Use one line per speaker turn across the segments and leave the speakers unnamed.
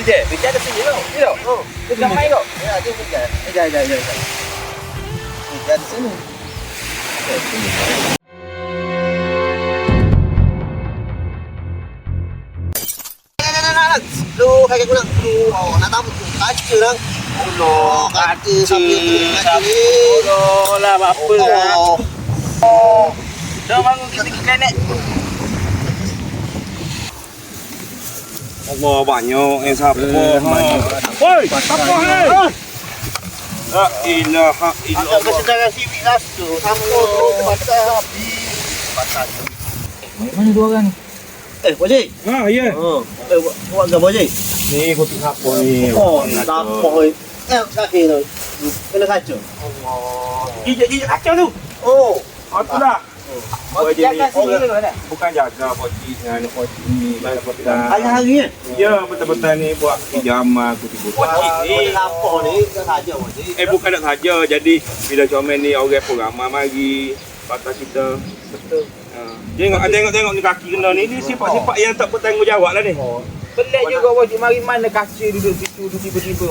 Bijak ke sini tau. Ni tau.
Oh,
Dia gamai kau.
ya, tu bijak. Ya. Bijak di sini. Lu kayak guna lu nak tahu kaca lang. Allah, kaca sambil kaca ni.
Lah apa lah. Dah bangun kita pergi planet.
Allah banyak yang siapa banyak. Woi, siapa ni? La ilaha
Agak
illallah.
kesedaran sivik lah tu. Sama pasal habis. Pasal.
Mana dua orang ni?
Pak Cik.
Ha, ya.
Oh, buat gambar Cik.
Ni kopi siapa ni?
Oh, tak apa. Kaki tu. Kena kaca.
Gijak kacau tu.
Oh,
Apa dah?
Kau jaga sini dulu kan?
Bukan jaga poti dengan poti ni, banyak poti dah.
hari-hari ni.
Ya, betul-betul ni buat pijama kuti-kuti.
Ni apa ni? Kena kaca Pak Cik.
Bukan nak saja. Jadi bila comel ni orang programma mari patah kita.
Betul.
Tengok ni kaki kena ni. Ni sifat-sifat yang tak bertanggungjawab lah ni.
Pelik juga wajib mari mana kaca duduk situ tiba-tiba.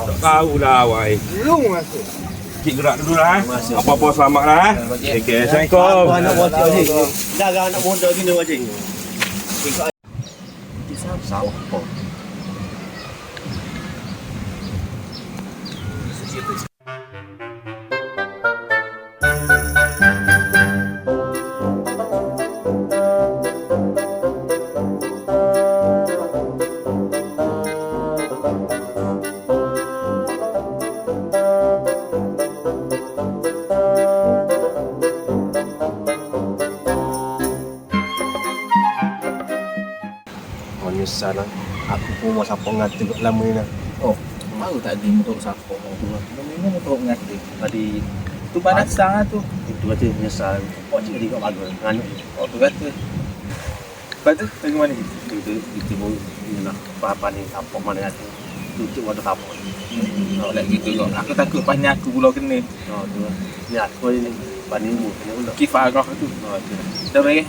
Tak tahulah wai.
Belum masuk.
Cik gerak dulu lah. Apa-apa selamat lah. Okay, Assalamualaikum.
Apa anak buat Cik? Jaga anak muda gini Pak Cik.
Sawah kau.
Menyesal lah. Aku pun mau siapa ngati lama ni lah.
Oh, baru tadi motor siapa Mana motor ngati. Tadi tu panas sang lah tu.
Itu kata menyesal. Pak Cik tadi kat bagus. Nganuk je.
Oh, tu kata. Lepas tu, pergi mana ni?
Itu pun nak apa ni. Apa mana ngati. Tutup wadah apa.
Oh, lagi gitu kau. Aku takut panjang aku pula kena.
Oh, tu lah. Ni aku ni. Banding mu. Kena ulang.
Kifarah tu.
Oh, tu lah.
Dah baik?